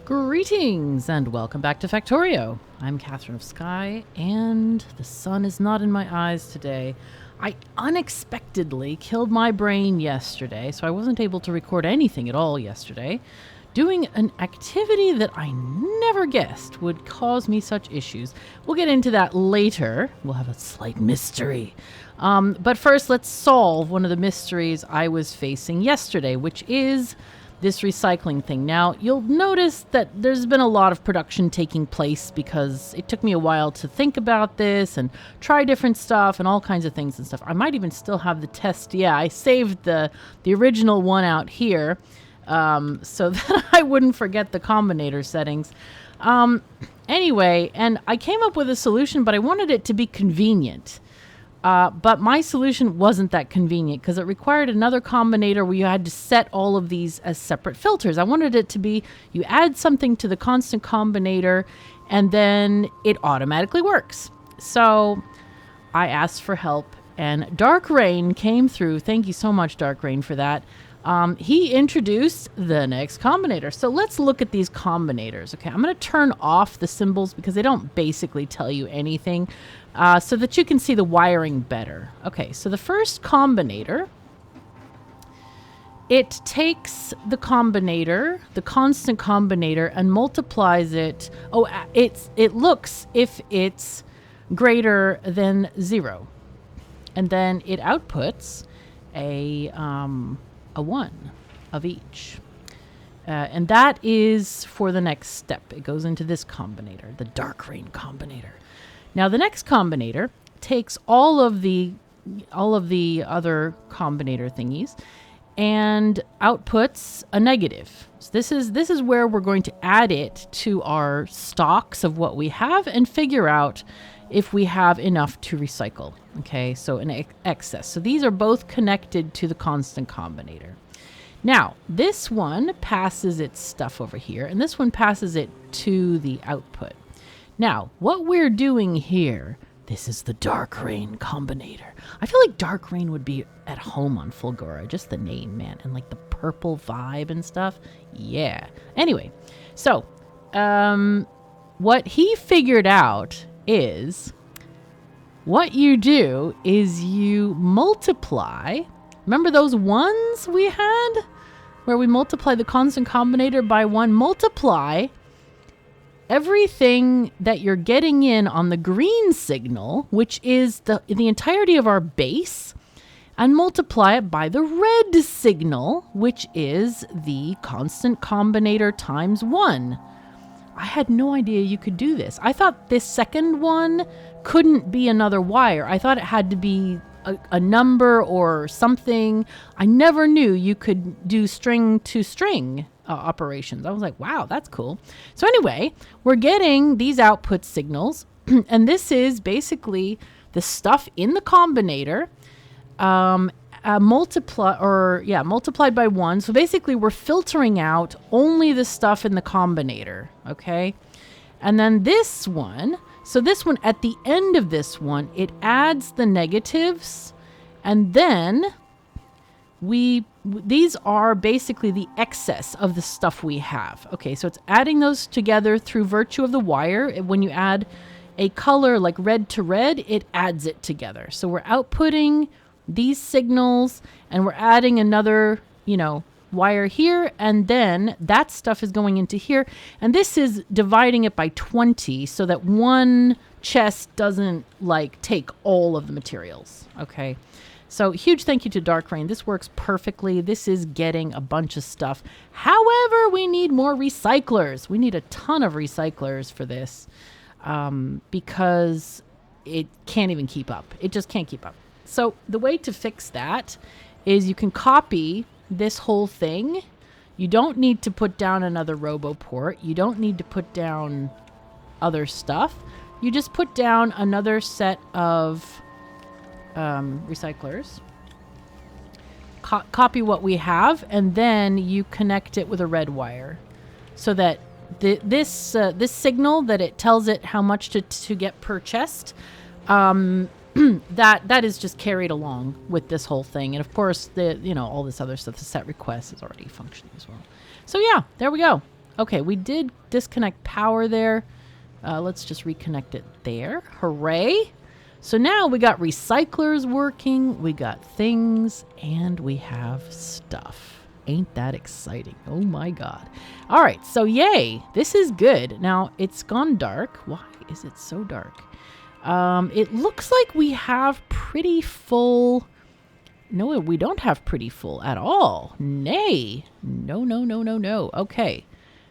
Greetings and welcome back to Factorio. I'm KatherineOfSky and the sun is not in my eyes today. I unexpectedly killed my brain yesterday, so I wasn't able to record anything at all yesterday, doing an activity that I never guessed would cause me such issues. We'll get into that later. We'll have a slight mystery. But first, let's solve one of the mysteries I was facing yesterday, which is this recycling thing. Now, you'll notice that there's been a lot of production taking place because it took me a while to think about this and try different stuff and all kinds of things and stuff. I might even still have the test. Yeah, I saved the original one out here so that I wouldn't forget the combinator settings. Anyway, and I came up with a solution, but I wanted it to be convenient. But my solution wasn't that convenient because it required another combinator where you had to set all of these as separate filters. I wanted it to be, you add something to the constant combinator and then it automatically works. So I asked for help and Dark Rain came through. Thank you so much, Dark Rain, for that. He introduced the next combinator. So let's look at these combinators. Okay, I'm going to turn off the symbols because they don't basically tell you anything. So that you can see the wiring better. Okay, so the first combinator, it takes the combinator, the constant combinator, and multiplies it. Oh, it looks if it's greater than 0. And then it outputs a 1 of each. And that is for the next step. It goes into this combinator, the Dark Rain combinator. Now the next combinator takes all of the other combinator thingies and outputs a negative. So this is where we're going to add it to our stocks of what we have and figure out if we have enough to recycle. Okay, so an excess. So these are both connected to the constant combinator. Now, this one passes its stuff over here, and this one passes it to the output. Now, what we're doing here, this is the Dark Rain combinator. I feel like Dark Rain would be at home on Fulgora, just the name, man, and like the purple vibe and stuff. Yeah. Anyway, so what he figured out is what you do is you multiply. Remember those ones we had where we multiply the constant combinator by 1? Multiply everything that you're getting in on the green signal, which is the entirety of our base, and multiply it by the red signal, which is the constant combinator times 1. I had no idea you could do this. I thought this second one couldn't be another wire. I thought it had to be a number or something. I never knew you could do string to string operations. I was like, wow, that's cool. So anyway, we're getting these output signals, and this is basically the stuff in the combinator multiplied by 1. So basically we're filtering out only the stuff in the combinator, okay? And then this one, so this one, at the end of this one, it adds the negatives, and then these are basically the excess of the stuff we have. Okay, so it's adding those together through virtue of the wire. When you add a color like red to red, it adds it together. So we're outputting these signals and we're adding another, wire here, and then that stuff is going into here, and this is dividing it by 20 so that one chest doesn't take all of the materials. Okay, so huge thank you to Dark Rain. This works perfectly. This is getting a bunch of stuff. However, we need more recyclers. We need a ton of recyclers for this because it can't even keep up. It just can't keep up. So the way to fix that is you can copy this whole thing. You don't need to put down another RoboPort. You don't need to put down other stuff. You just put down another set of recyclers. Copy what we have, and then you connect it with a red wire, so that this signal that it tells it how much to get per chest. That is just carried along with this whole thing. And of course, all this other stuff, the set request is already functioning as well. So yeah, there we go. Okay, we did disconnect power there. Let's just reconnect it there. Hooray! So now we got recyclers working, we got things, and we have stuff. Ain't that exciting? Oh my god. All right, so yay, this is good. Now, it's gone dark. Why is it so dark? It looks like we have pretty full... No, we don't have pretty full at all. Nay. No, no, no, no, no. Okay.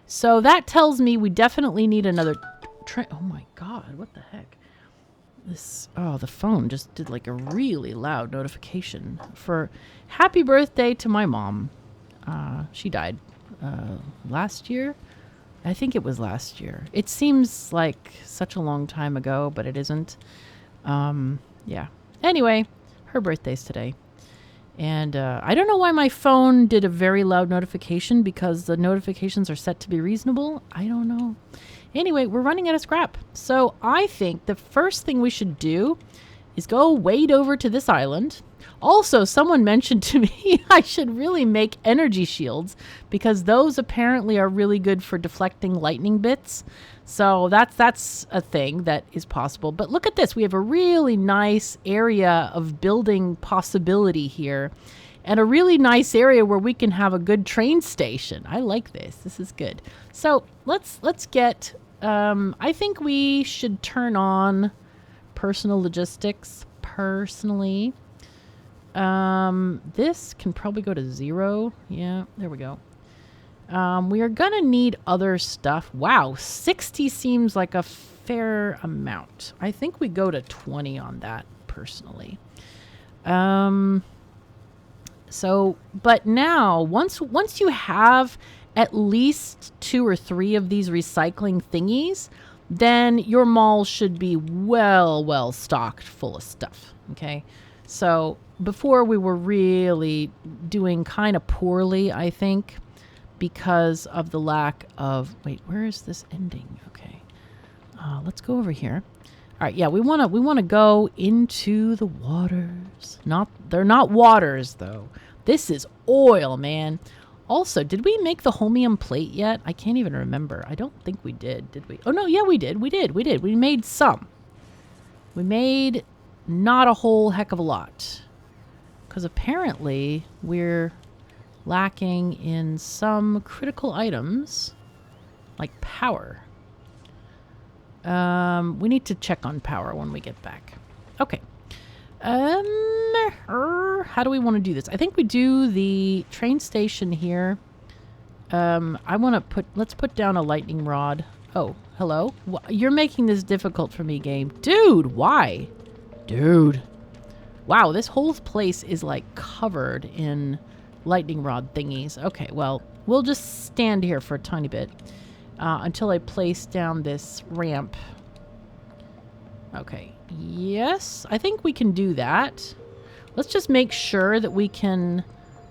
So that tells me we definitely need another train. Oh my god, what the heck? The phone just did like a really loud notification for happy birthday to my mom. She died last year. I think it was last year. It seems like such a long time ago, but it isn't. Yeah. Anyway, her birthday's today. And I don't know why my phone did a very loud notification, because the notifications are set to be reasonable. I don't know. Anyway, we're running out of scrap. So I think the first thing we should do is go wade over to this island. Also, someone mentioned to me I should really make energy shields, because those apparently are really good for deflecting lightning bits. So that's a thing that is possible. But look at this. We have a really nice area of building possibility here, and a really nice area where we can have a good train station. I like this. This is good. So let's get... I think we should turn on personal logistics personally. This can probably go to 0. Yeah, there we go. We are gonna need other stuff. Wow, 60 seems like a fair amount. I think we go to 20 on that personally. So, but now once you have at least 2 or 3 of these recycling thingies, then your mall should be well stocked full of stuff. Okay. So before we were really doing kind of poorly, I think, because of the lack of... Wait, where is this ending? Okay. Let's go over here. All right, yeah, we want to go into the waters. They're not waters though. This is oil, man. Also, did we make the Homeium plate yet? I can't even remember. I don't think we did we? Oh no, yeah, we did. We made some. We made not a whole heck of a lot, because apparently we're lacking in some critical items like power. We need to check on power when we get back. Okay. How do we want to do this? I think we do the train station here. Let's put down a lightning rod. Oh, hello. You're making this difficult for me, game. Dude, why? Dude. Wow, this whole place is like covered in lightning rod thingies. Okay, well, we'll just stand here for a tiny bit until I place down this ramp. Okay. Yes, I think we can do that. Let's just make sure that we can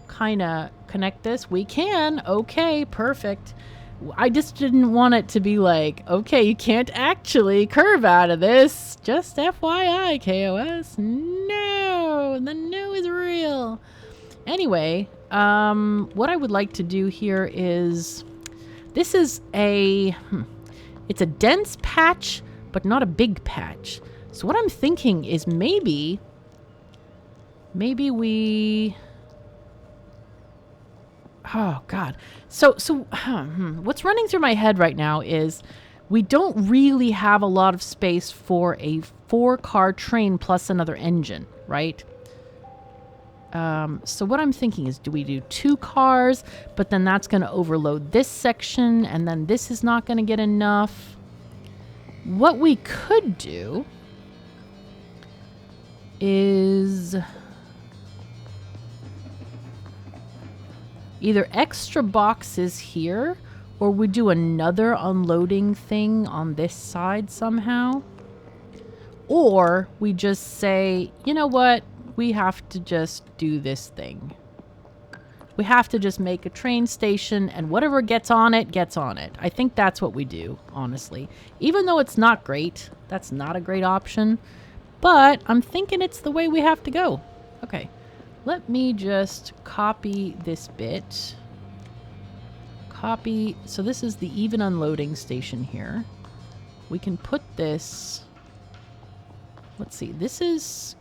kind of connect this. We can. Okay, perfect. I just didn't want it to be like, okay, you can't actually curve out of this. Just FYI, KOS. No, the no is real. Anyway, what I would like to do here is, this is it's a dense patch, but not a big patch. So what I'm thinking is maybe we... Oh, God. So what's running through my head right now is we don't really have a lot of space for a 4-car train plus another engine, right? So what I'm thinking is, do we do 2 cars, but then that's going to overload this section, and then this is not going to get enough? What we could do is either extra boxes here, or we do another unloading thing on this side somehow. Or we just say, you know what? We have to just do this thing. We have to just make a train station, and whatever gets on it, gets on it. I think that's what we do, honestly. Even though it's not great, that's not a great option. But I'm thinking it's the way we have to go. Okay, let me just copy this bit. copy. So this is the even unloading station here. We can put this... Let's see. This is...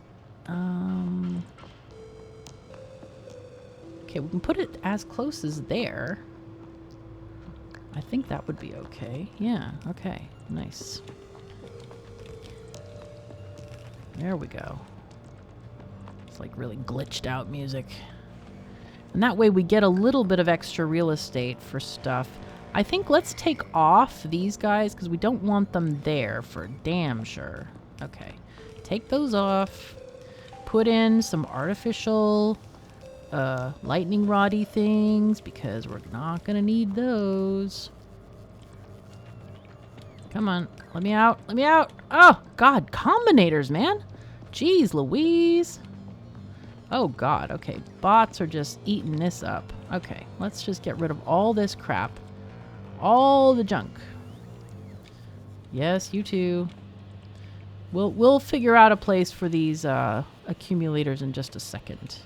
Okay, we can put it as close as there. I think that would be okay. Yeah, okay. Nice. There we go. It's like really glitched out music. And that way we get a little bit of extra real estate for stuff. I think let's take off these guys because we don't want them there for damn sure. Okay. Take those off. Put in some artificial lightning roddy things because we're not going to need those. Come on. Let me out. Let me out. Oh, God. Combinators, man. Jeez Louise. Oh, God. Okay. Bots are just eating this up. Okay. Let's just get rid of all this crap. All the junk. Yes, you too. We'll figure out a place for these accumulators in just a second.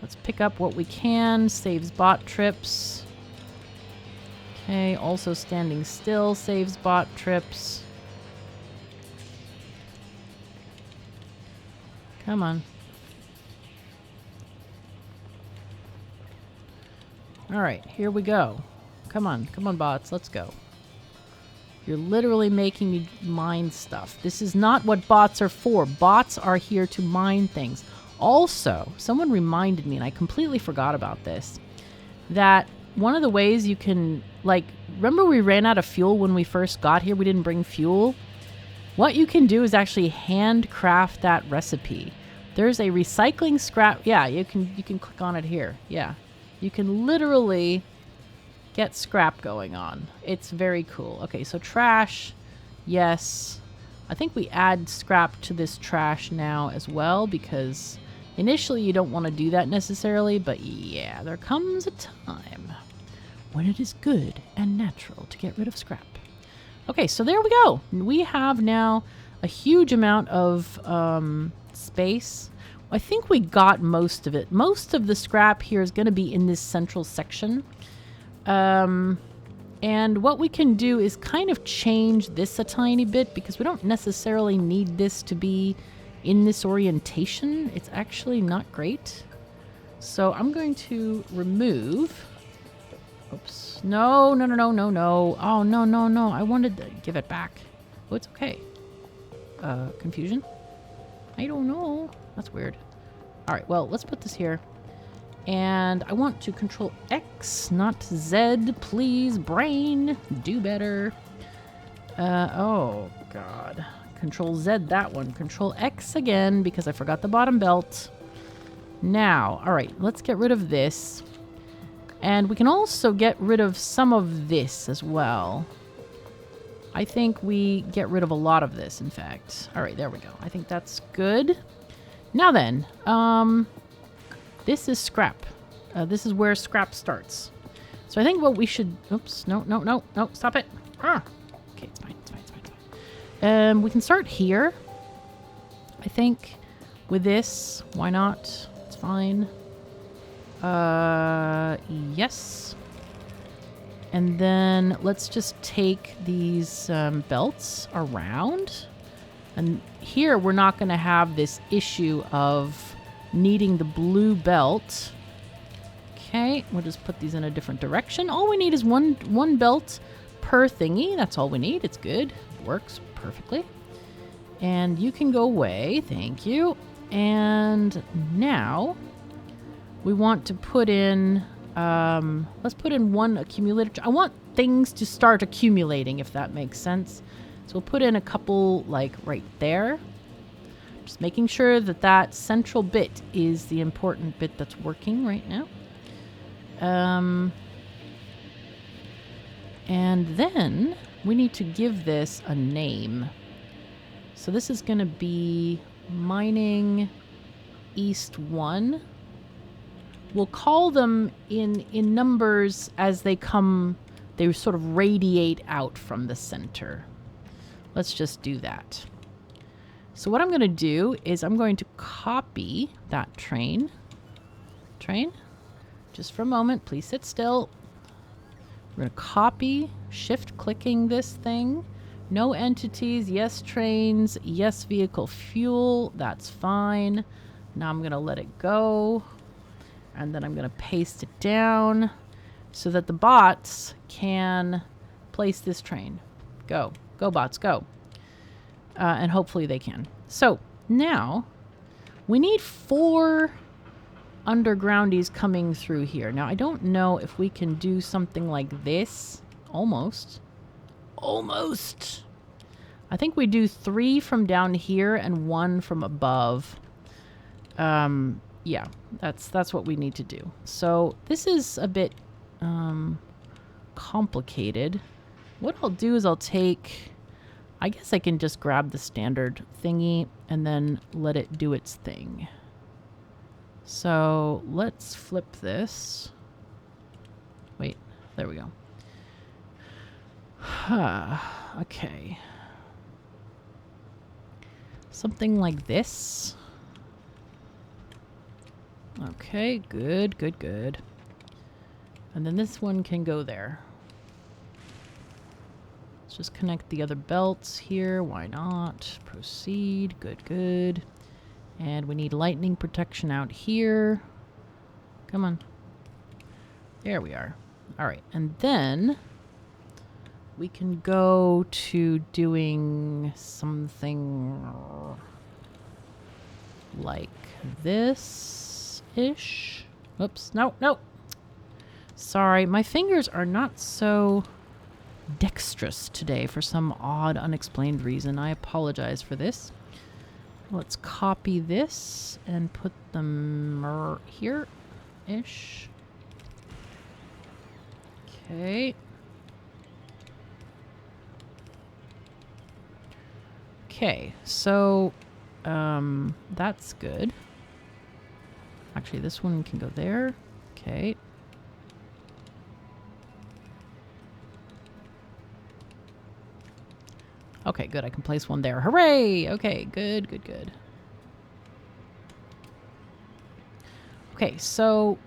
Let's pick up what we can. Saves bot trips. Okay. Also standing still saves bot trips. Come on. All right, here we go. Come on, bots, let's go. You're literally making me mine stuff. This is not what bots are for. Bots are here to mine things. Also, someone reminded me, and I completely forgot about this, that one of the ways you can, like, remember we ran out of fuel when we first got here? We didn't bring fuel. What you can do is actually handcraft that recipe. There's a recycling scrap. Yeah, you can click on it here. Yeah. You can literally get scrap going on. It's very cool. Okay, so trash. Yes. I think we add scrap to this trash now as well because initially you don't want to do that necessarily, but yeah, there comes a time when it is good and natural to get rid of scrap. Okay, so there we go. We have now a huge amount of space. I think we got most of it. Most of the scrap here is going to be in this central section. And what we can do is kind of change this a tiny bit because we don't necessarily need this to be in this orientation. It's actually not great. So I'm going to remove... Oops. No. Oh, no. I wanted to give it back. Oh, it's okay. Confusion? I don't know. That's weird. All right, well, let's put this here. And I want to control X, not Z. Please, brain, do better. Oh, God. Control Z, that one. Control X again, because I forgot the bottom belt. Now, all right, let's get rid of this. And we can also get rid of some of this as well. I think we get rid of a lot of this, in fact. All right, there we go. I think that's good. Now then, this is scrap. This is where scrap starts. So I think what we should... Oops, no, stop it. Ah. Okay, it's fine. We can start here. I think with this, why not? It's fine. Yes. And then let's just take these belts around. And here we're not going to have this issue of needing the blue belt. Okay, we'll just put these in a different direction. All we need is one belt per thingy. That's all we need. It's good. It works perfectly. And you can go away. Thank you. And now we want to put in... let's put in one accumulator. I want things to start accumulating, if that makes sense. So we'll put in a couple, like, right there. Just making sure that that central bit is the important bit that's working right now. And then we need to give this a name. So this is going to be mining East 1. We'll call them in numbers as they come, they sort of radiate out from the center. Let's just do that. So what I'm going to do is I'm going to copy that train. Just for a moment, please sit still. We're going to copy, shift clicking this thing. No entities, yes trains, yes vehicle fuel. That's fine. Now I'm going to let it go. And then I'm going to paste it down so that the bots can place this train. Go. Go, bots, go. And hopefully they can. So now we need 4 undergroundies coming through here. Now I don't know if we can do something like this. Almost. Almost. I think we do 3 from down here and 1 from above. Yeah, that's what we need to do. So this is a bit complicated. What I'll do is I'll take, I guess I can just grab the standard thingy and then let it do its thing. So let's flip this. Wait, there we go. Okay. Something like this. Okay, good, good, good. And then this one can go there. Let's just connect the other belts here. Why not? Proceed. Good, good. And we need lightning protection out here. Come on. There we are. All right. And then we can go to doing something like this-ish. Oops. No, no. Sorry. My fingers are not so dexterous today for some odd, unexplained reason. I apologize for this. Let's copy this and put them here-ish. Okay. Okay, so that's good. Actually, this one can go there. Okay. Okay, good. I can place one there. Hooray! Okay, good, good, good. Okay, so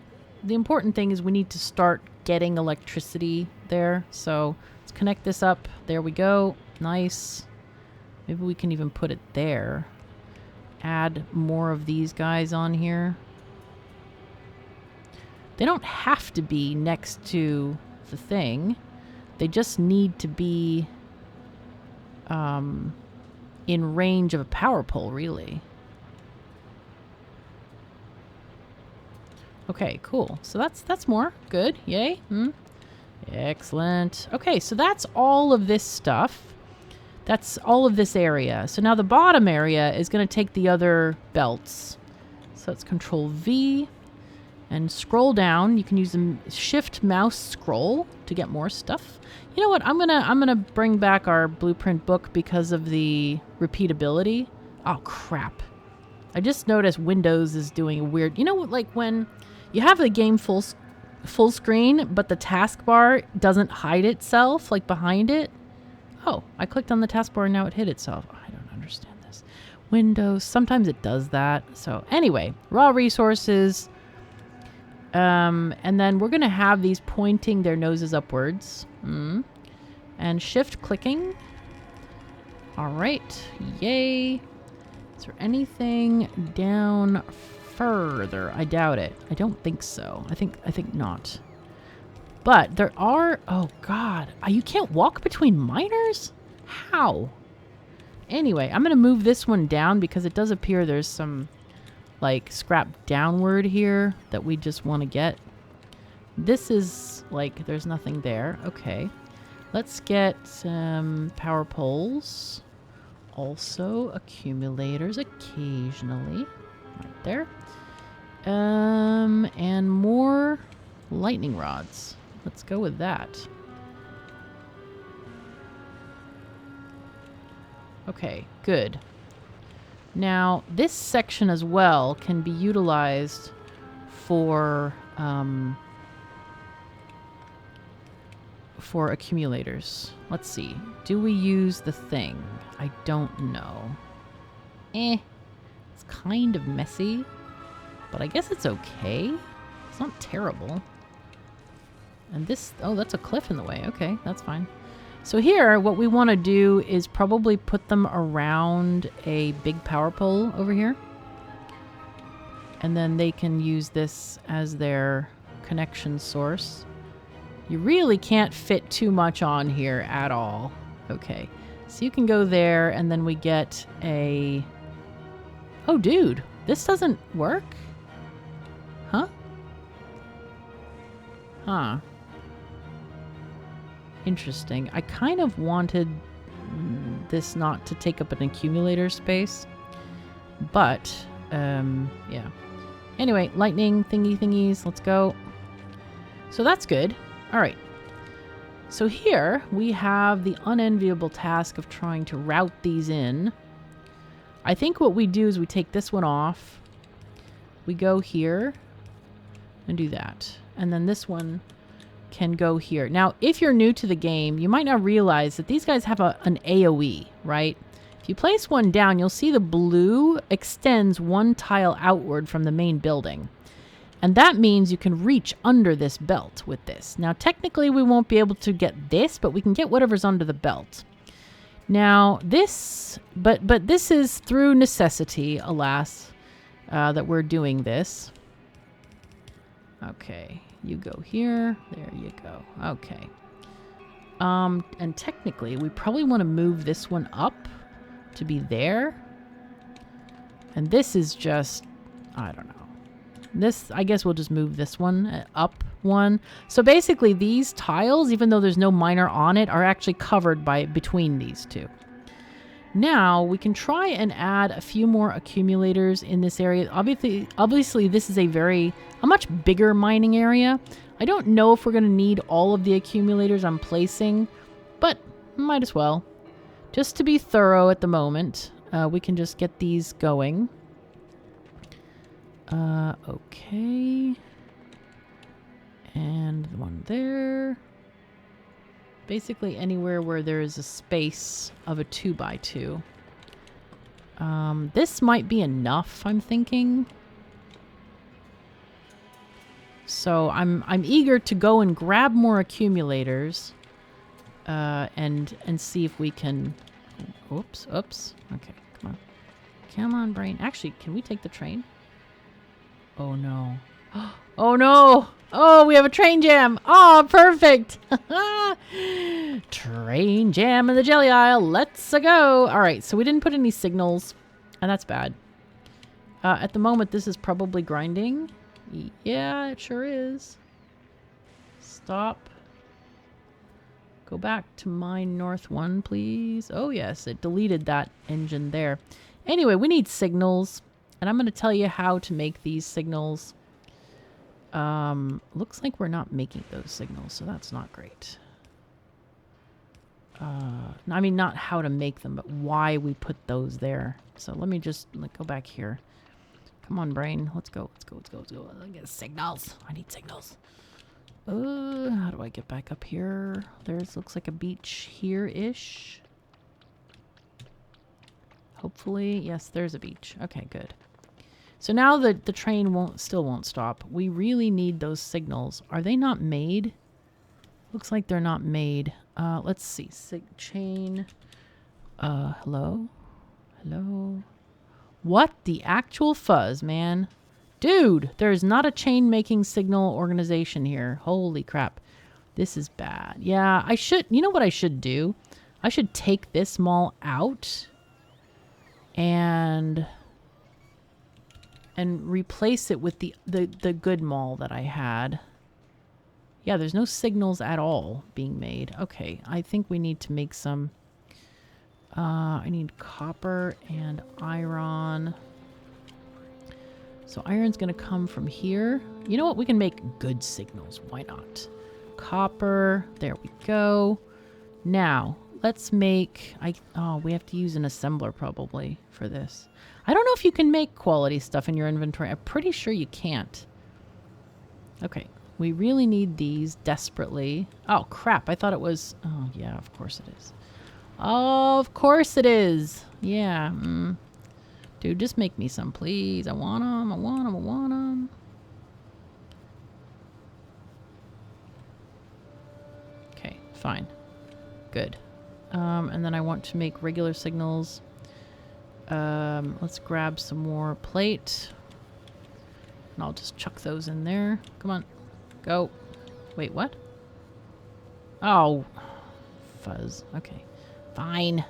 the important thing is we need to start getting electricity there. So let's connect this up. There we go. Nice. Maybe we can even put it there. Add more of these guys on here. They don't have to be next to the thing. They just need to be in range of a power pole, really. Okay, cool. So that's more. Good. Yay. Excellent. Okay, so that's all of this stuff. That's all of this area. So now the bottom area is going to take the other belts. So let's Control V and scroll down. You can use the Shift mouse scroll to get more stuff. You know what? I'm gonna bring back our blueprint book because of the repeatability. Oh crap! I just noticed Windows is doing a weird. You know what? Like when you have the game full screen, but the taskbar doesn't hide itself, like behind it. Oh, I clicked on the taskbar and now it hid itself. I don't understand this. Windows, sometimes it does that. So anyway, raw resources. And then we're going to have these pointing their noses upwards. And shift clicking. All right. Yay. Is there anything down further? I doubt it. I don't think so. I think not. But there are... Oh, God. You can't walk between miners? How? Anyway, I'm going to move this one down because it does appear there's some, like, scrap downward here that we just want to get. This is, like, there's nothing there. Okay. Let's get power poles. Also, accumulators occasionally. Right there. And more lightning rods. Let's go with that. Okay, good. Now, this section as well can be utilized for accumulators. Let's see. Do we use the thing? I don't know. It's kind of messy, but I guess it's okay. It's not terrible. And this, oh, that's a cliff in the way. Okay, that's fine. So here, what we want to do is probably put them around a big power pole over here. And then they can use this as their connection source. You really can't fit too much on here at all. Okay, so you can go there, and then we get a... Oh, dude, this doesn't work? Huh? Huh. Interesting. I kind of wanted this not to take up an accumulator space, but, yeah. Anyway, lightning thingies, let's go. So that's good. All right. So here we have the unenviable task of trying to route these in. I think what we do is we take this one off. We go here and do that. And then this one can go here. Now, if you're new to the game, you might not realize that these guys have an AoE, right? If you place one down, you'll see the blue extends one tile outward from the main building. And that means you can reach under this belt with this. Now, technically, we won't be able to get this, but we can get whatever's under the belt. Now, this... But this is through necessity, alas, that we're doing this. Okay, you go here. There you go. Okay. And technically, we probably want to move this one up to be there. And this is just... I don't know. This, I guess we'll just move this one up one. So basically these tiles, even though there's no miner on it, are actually covered by between these two. Now we can try and add a few more accumulators in this area. Obviously this is a much bigger mining area. I don't know if we're going to need all of the accumulators I'm placing, but might as well. Just to be thorough at the moment, we can just get these going. Okay. And the one there. Basically anywhere where there is a space of a 2x2. This might be enough, I'm thinking. So I'm eager to go and grab more accumulators. And see if we can... Oops. Okay, come on. Come on, brain. Actually, can we take the train? Oh, no. Oh, no. Oh, we have a train jam. Oh, perfect. Train jam in the jelly aisle. Let's go. All right, so we didn't put any signals, and that's bad. At the moment, this is probably grinding. Yeah, it sure is. Stop. Go back to mine north one, please. Oh, yes, it deleted that engine there. Anyway, we need signals. And I'm going to tell you how to make these signals. Looks like we're not making those signals, so that's not great. I mean, not how to make them, but why we put those there. So let me just go back here. Come on, brain. Let's go. Let's go. Let's get signals. I need signals. How do I get back up here? Looks like a beach here-ish. Hopefully. Yes, there's a beach. Okay, good. So now the train still won't stop. We really need those signals. Are they not made? Looks like they're not made. Let's see. Chain. Hello? Hello? What the actual fuzz, man? Dude, there's not a chain making signal organization here. Holy crap. This is bad. Yeah, I should... You know what I should do? I should take this mall out and replace it with the good mall that I had. Yeah, there's no signals at all being made. Okay, I think we need to make some... I need copper and iron. So iron's going to come from here. You know what? We can make good signals. Why not? Copper. There we go. Now, let's make... Oh, we have to use an assembler probably for this. I don't know if you can make quality stuff in your inventory. I'm pretty sure you can't. Okay. We really need these desperately. Oh, crap. I thought it was... Oh, yeah, of course it is. Of course it is. Yeah. Dude, just make me some, please. I want them. I want them. I want them. fine. Good. And then I want to make regular signals. Let's grab some more plate. And I'll just chuck those in there. Come on. Go. Wait, what? Oh. Fuzz. Okay. Fine.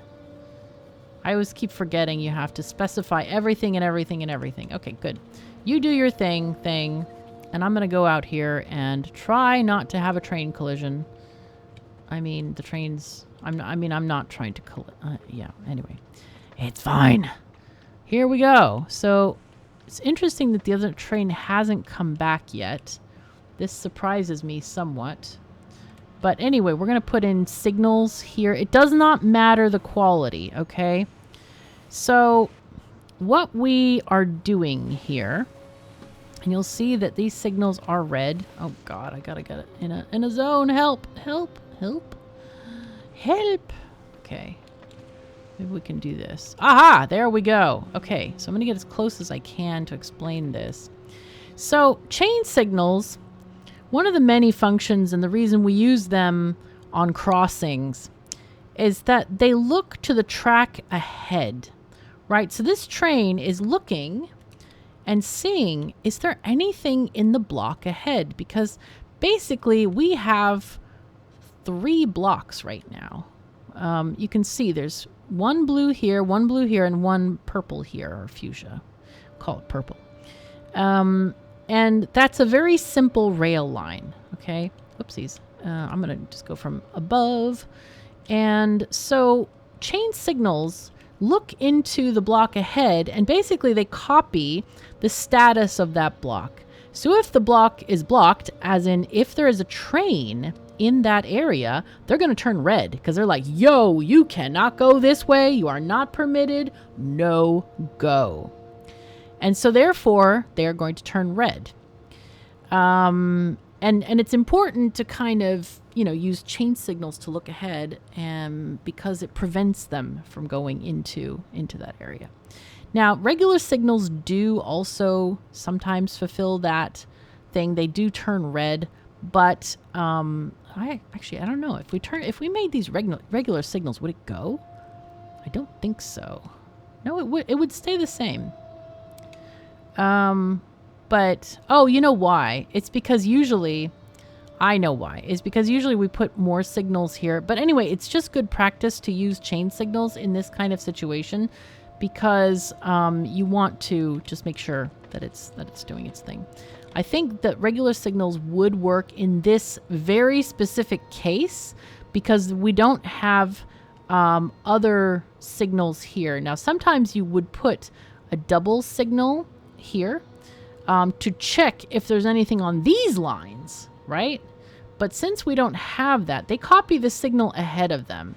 I always keep forgetting you have to specify everything and everything and everything. Okay, good. You do your thing, and I'm going to go out here and try not to have a train collision. I mean, the trains... I'm not trying to... yeah, anyway. It's fine. Here we go. So, it's interesting that the other train hasn't come back yet. This surprises me somewhat. But anyway, we're going to put in signals here. It does not matter the quality, okay? So, what we are doing here... And you'll see that these signals are red. Oh God, I gotta get it in a zone. Help, help, help, help. Okay, maybe we can do this. Aha, there we go. Okay, so I'm gonna get as close as I can to explain this. So chain signals, one of the many functions and the reason we use them on crossings is that they look to the track ahead, right? So this train is looking and seeing, is there anything in the block ahead? Because basically we have 3 blocks right now. You can see there's one blue here, and one purple here, or fuchsia. Call it purple. And that's a very simple rail line, okay? Whoopsies. I'm going to just go from above. And so chain signals look into the block ahead, and basically they copy the status of that block. So if the block is blocked, as in if there is a train in that area, they're going to turn red because they're like, yo, you cannot go this way. You are not permitted. No go. And so therefore, they are going to turn red. And it's important to kind of, use chain signals to look ahead, because it prevents them from going into that area. Now, regular signals do also sometimes fulfill that thing. They do turn red, but I don't know. If we made these regular signals, would it go? I don't think so. No, it would stay the same. But you know why? It's because usually I know why. It's because usually we put more signals here. But anyway, it's just good practice to use chain signals in this kind of situation, because you want to just make sure that it's doing its thing. I think that regular signals would work in this very specific case because we don't have other signals here. Now, sometimes you would put a double signal here to check if there's anything on these lines, right? But since we don't have that, they copy the signal ahead of them.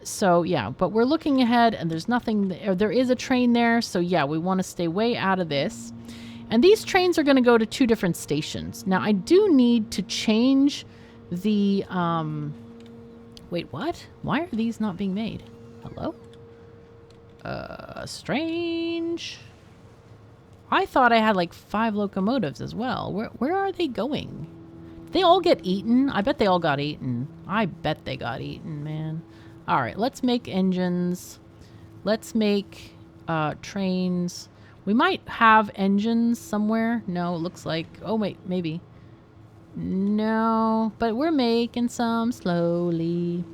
So yeah, but we're looking ahead and there's nothing there. There is a train there. So yeah, we want to stay way out of this. And these trains are going to go to 2 different stations. Now I do need to change the, wait, what? Why are these not being made? Hello? Strange. I thought I had like 5 locomotives as well. Where are they going? Did they all get eaten? I bet they all got eaten. I bet they got eaten, man. All right, let's make engines. Let's make trains. We might have engines somewhere. No, it looks like... Oh, wait, maybe. No, but we're making some slowly.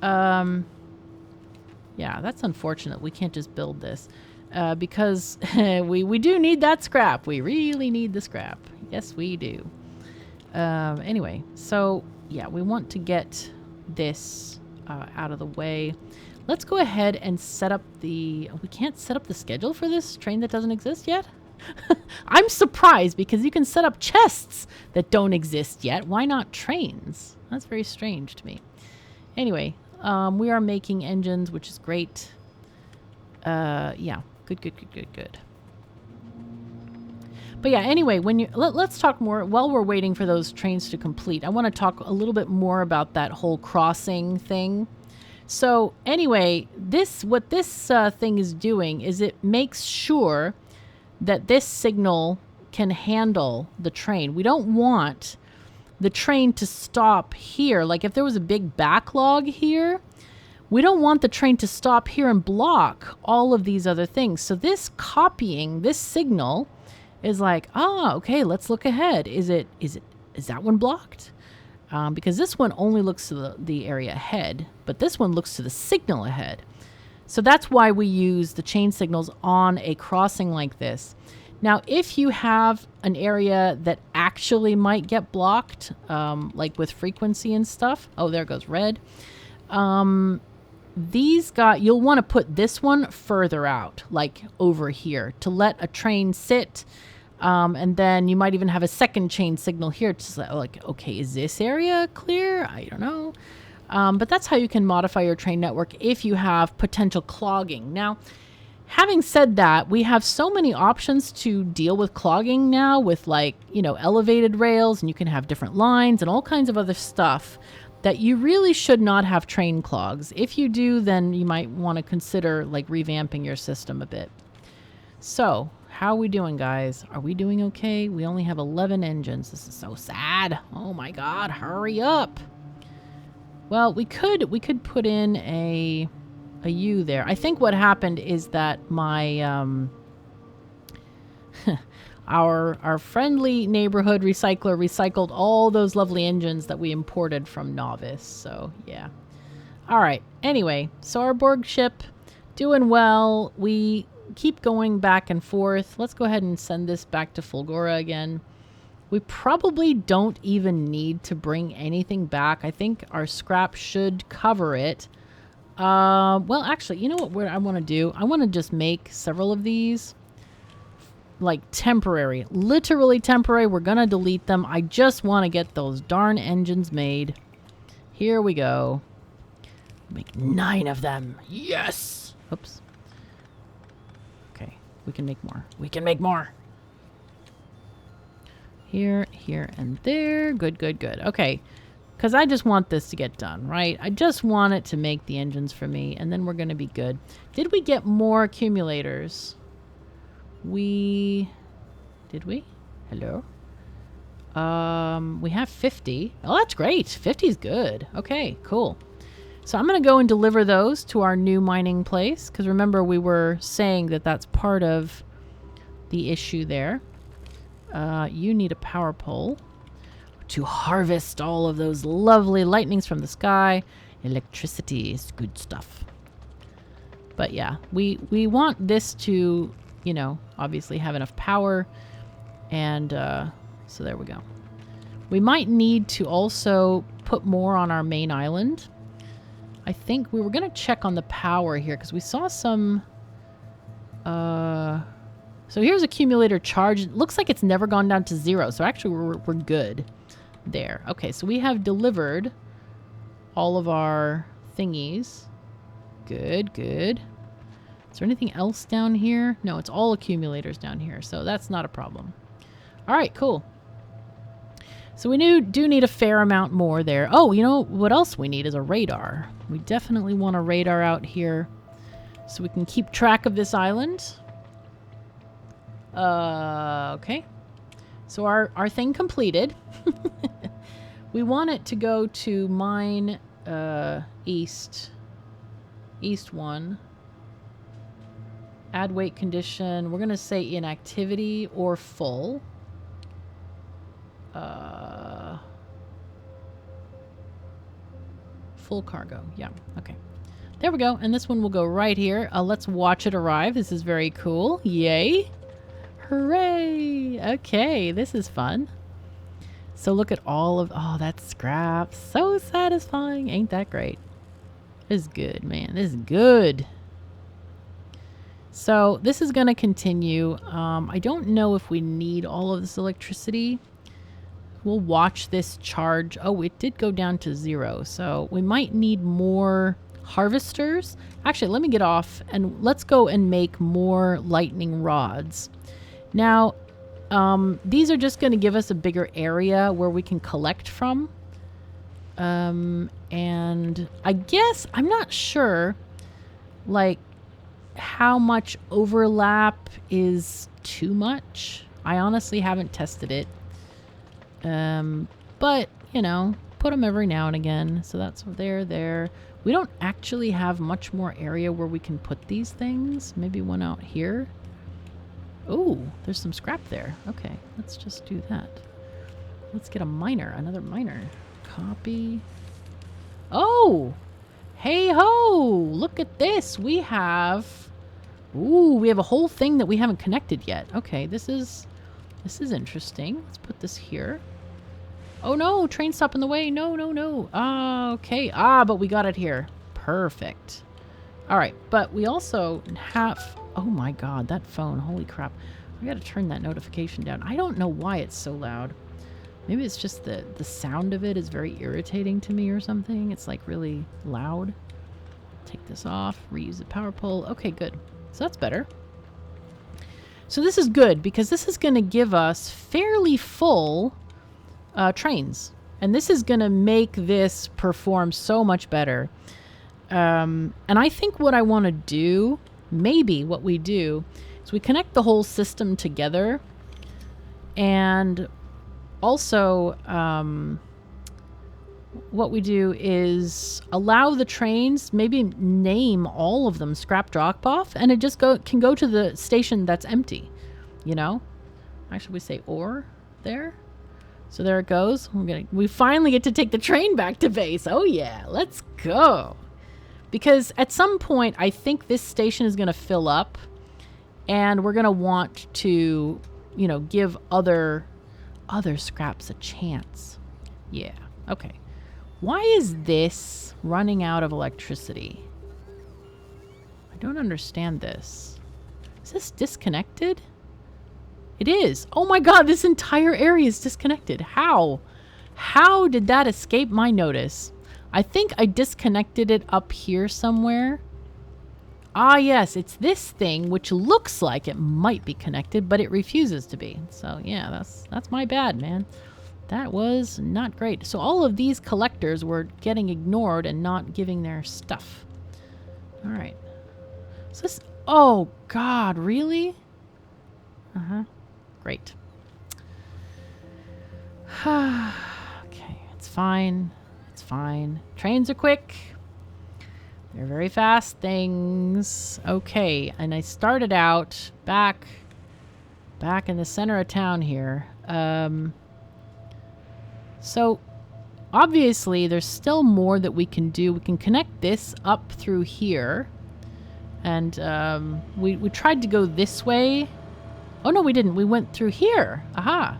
Yeah, that's unfortunate. We can't just build this. Because we do need that scrap. We really need the scrap. Yes, we do. Anyway, so yeah, we want to get this out of the way. Let's go ahead and set up the... We can't set up the schedule for this train that doesn't exist yet? I'm surprised because you can set up chests that don't exist yet. Why not trains? That's very strange to me. Anyway, we are making engines, which is great. Yeah, good. But yeah, anyway, when you let's talk more while we're waiting for those trains to complete. I want to talk a little bit more about that whole crossing thing. So anyway, what this thing is doing is it makes sure that this signal can handle the train. We don't want the train to stop here. Like if there was a big backlog here, we don't want the train to stop here and block all of these other things. So this copying, this signal is like, okay, let's look ahead. Is that one blocked? Because this one only looks to the area ahead, but this one looks to the signal ahead. So that's why we use the chain signals on a crossing like this. Now, if you have an area that actually might get blocked, like with frequency and stuff. Oh, there goes red. You'll want to put this one further out, like over here, to let a train sit. And then you might even have a second chain signal here to like, okay, is this area clear? I don't know. But that's how you can modify your train network if you have potential clogging. Now, having said that, we have so many options to deal with clogging now with like, elevated rails, and you can have different lines and all kinds of other stuff that you really should not have train clogs. If you do, then you might want to consider like revamping your system a bit. So, how are we doing, guys? Are we doing okay? We only have 11 engines. This is so sad. Oh my God, hurry up. Well, we could put in a U there. I think what happened is that my our friendly neighborhood recycler recycled all those lovely engines that we imported from Novice. So, yeah. All right. Anyway, so our Borg ship doing well. We keep going back and forth. Let's go ahead and send this back to Fulgora again. We probably don't even need to bring anything back. I think our scrap should cover it. Well, actually, you know what I want to do? I want to just make several of these. Like temporary. Literally temporary. We're going to delete them. I just want to get those darn engines made. Here we go. Make 9 of them. Yes! Oops. Okay. We can make more. We can make more. Here, here, and there. Good, good, good. Okay. Because I just want this to get done, right? I just want it to make the engines for me, and then we're going to be good. Did we get more accumulators? Did we? Hello? We have 50. Oh, that's great. 50 is good. Okay, cool. So I'm going to go and deliver those to our new mining place, because remember we were saying that that's part of the issue there. You need a power pole to harvest all of those lovely lightnings from the sky. Electricity is good stuff. But yeah, we want this to, obviously have enough power. And so there we go. We might need to also put more on our main island. I think we were going to check on the power here because we saw some... So here's accumulator charge. It looks like it's never gone down to 0. So actually we're good there. Okay, so we have delivered all of our thingies. Good, good. Is there anything else down here? No, it's all accumulators down here. So that's not a problem. All right, cool. So we do need a fair amount more there. Oh, you know what else we need is a radar. We definitely want a radar out here so we can keep track of this island. Okay. So our thing completed. We want it to go to mine east 1. Add weight condition. We're going to say inactivity or full. Full cargo. Yeah. Okay. There we go. And this one will go right here. Let's watch it arrive. This is very cool. Yay. Hooray. Okay. This is fun. So look at all of... Oh, that scrap. So satisfying. Ain't that great? This is good, man. This is good. So this is going to continue. I don't know if we need all of this electricity. We'll watch this charge. Oh, it did go down to 0. So we might need more harvesters. Actually, let me get off and let's go and make more lightning rods. Now, these are just going to give us a bigger area where we can collect from. And I guess, I'm not sure, like, how much overlap is too much. I honestly haven't tested it. But, you know, put them every now and again. So that's there. We don't actually have much more area where we can put these things. Maybe one out here. Oh, there's some scrap there. Okay, let's just do that. Let's get a miner, another miner. Copy. Oh, hey ho, look at this. We have, ooh, we have a whole thing that we haven't connected yet. Okay, this is interesting. Let's put this here. Oh no, train stop in the way. No. Okay. But we got it here. Perfect. All right, but we also have, oh my God, that phone, holy crap. I gotta turn that notification down. I don't know why it's so loud. Maybe it's just the sound of it is very irritating to me or something. It's like really loud. Take this off, reuse the power pole. Okay, good. So that's better. So this is good because this is gonna give us fairly full trains. And this is going to make this perform so much better. And I think what I want to do, maybe what we do, is we connect the whole system together. And also, what we do is allow the trains, maybe name all of them scrap drop-off, and it just can go to the station that's empty, you know? Actually, we say or there. So there it goes. We finally get to take the train back to base. Oh yeah, let's go. Because at some point, I think this station is going to fill up, and we're going to want to, you know, give other scraps a chance. Yeah. Okay. Why is this running out of electricity? I don't understand this. Is this disconnected? It is. Oh my God, this entire area is disconnected. How? How did that escape my notice? I think I disconnected it up here somewhere. Ah, yes, it's this thing, which looks like it might be connected, but it refuses to be. So yeah, that's my bad, man. That was not great. So all of these collectors were getting ignored and not giving their stuff. All right. So this, oh God, really? Uh-huh. Great. Okay, it's fine. It's fine. Trains are quick. They're very fast things. Okay, and I started out back in the center of town here. So obviously there's still more that we can do. We can connect this up through here. And we tried to go this way. Oh no, we didn't. We went through here. Aha.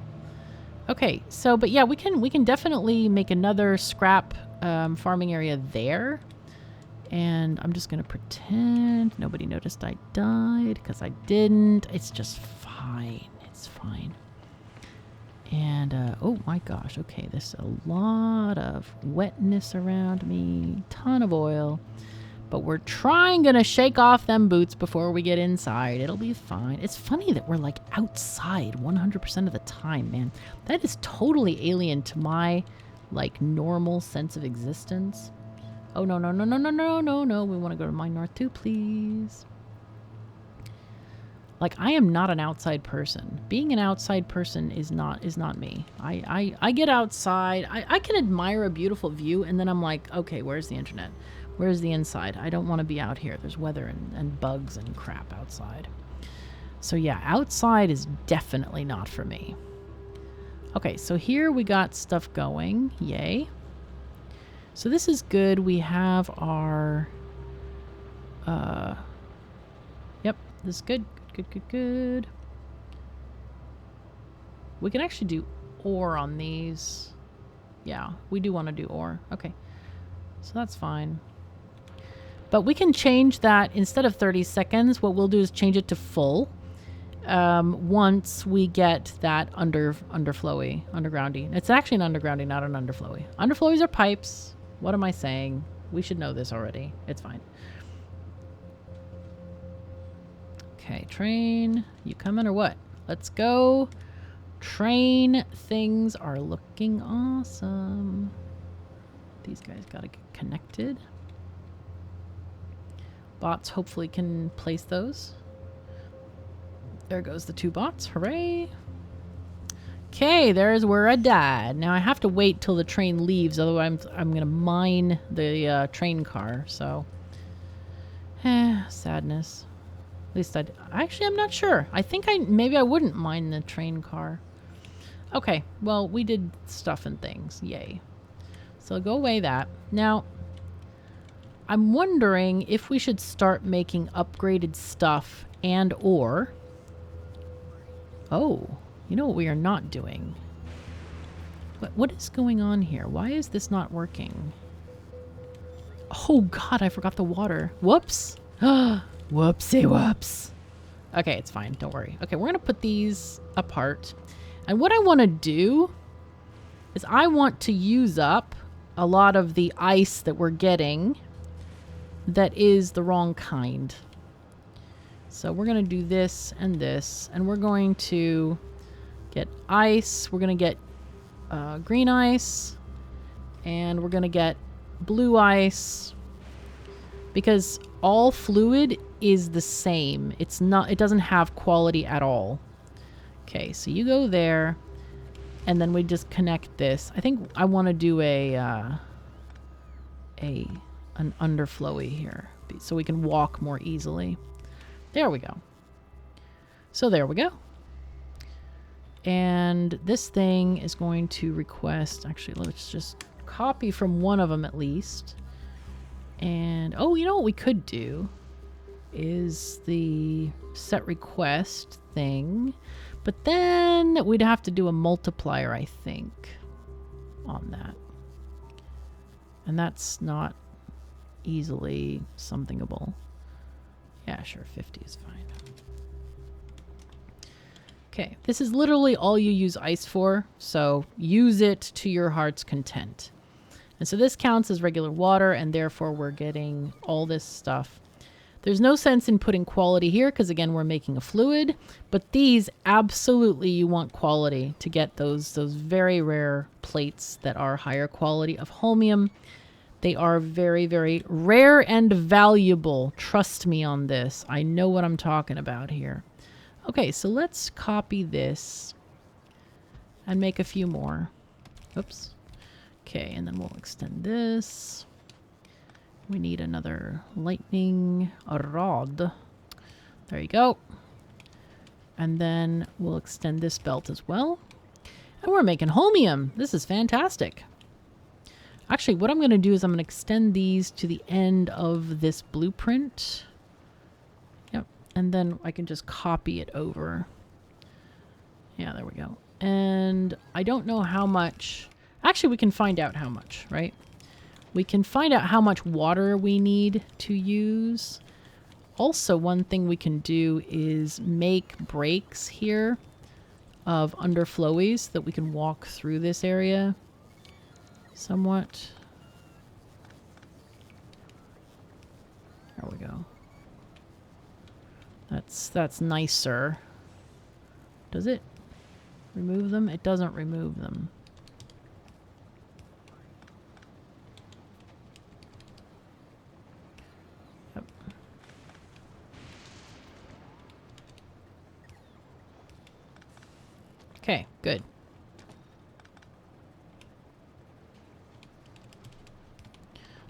Okay, so but yeah, we can definitely make another scrap farming area there. And I'm just gonna pretend nobody noticed I died, because I didn't. It's just fine. It's fine. And oh my gosh, okay, there's a lot of wetness around me, ton of oil. But we're gonna shake off them boots before we get inside. It'll be fine. It's funny that we're like outside 100% of the time, man. That is totally alien to my like normal sense of existence. Oh no. We want to go to Mine North 2, please. Like, I am not an outside person. Being an outside person is not me. I get outside. I can admire a beautiful view, and then I'm like, okay, where's the internet? Where's the inside? I don't want to be out here. There's weather and bugs and crap outside. So yeah, outside is definitely not for me. Okay, so here we got stuff going. Yay. So this is good. We have our... Yep, this is good. Good. We can actually do ore on these. Yeah, we do want to do ore. Okay, so that's fine. But we can change that. Instead of 30 seconds, what we'll do is change it to full once we get that undergroundy. It's actually an undergroundy, not an underflowy. Underflowies are pipes. What am I saying? We should know this already. It's fine. Okay, train. You coming or what? Let's go. Train. Things are looking awesome. These guys gotta get connected. Bots hopefully can place those. There goes the 2 bots. Hooray. Okay, there's where I died. Now I have to wait till the train leaves, otherwise I'm gonna mine the train car. So, sadness. At least actually, I'm not sure. I think maybe I wouldn't mine the train car. Okay, well, we did stuff and things. Yay. So go away that. Now, I'm wondering if we should start making upgraded stuff and or... Oh, you know what we are not doing? What is going on here? Why is this not working? Oh god, I forgot the water. Whoops. Whoopsie whoops. Okay, it's fine. Don't worry. Okay, we're going to put these apart. And what I want to do is I want to use up a lot of the ice that we're getting that is the wrong kind. So we're going to do this, and we're going to get ice. We're going to get green ice, and we're going to get blue ice, because all fluid is the same. It's not, it doesn't have quality at all. Okay, so you go there, and then we just connect this. I think I want to do an underflowy here so we can walk more easily. There we go. So there we go. And this thing is going to request, actually, let's just copy from one of them at least. And, oh, you know what we could do is the set request thing. But then we'd have to do a multiplier, I think, on that. And that's not easily somethingable. Yeah, sure, 50 is fine. Okay, this is literally all you use ice for, so use it to your heart's content. And so this counts as regular water, and therefore we're getting all this stuff. There's no sense in putting quality here, because again, we're making a fluid, but these, absolutely you want quality to get those very rare plates that are higher quality of Homeium. They are very, very rare and valuable. Trust me on this. I know what I'm talking about here. Okay, so let's copy this and make a few more. Oops. Okay, and then we'll extend this. We need another lightning rod. There you go. And then we'll extend this belt as well. And we're making Homeium. This is fantastic. Actually, what I'm going to do is I'm going to extend these to the end of this blueprint. Yep. And then I can just copy it over. Yeah, there we go. And I don't know how much... Actually, we can find out how much, right? We can find out how much water we need to use. Also, one thing we can do is make breaks here of underflowies that we can walk through this area somewhat. There we go. That's nicer. Does it remove them? It doesn't remove them. Yep. Okay, good.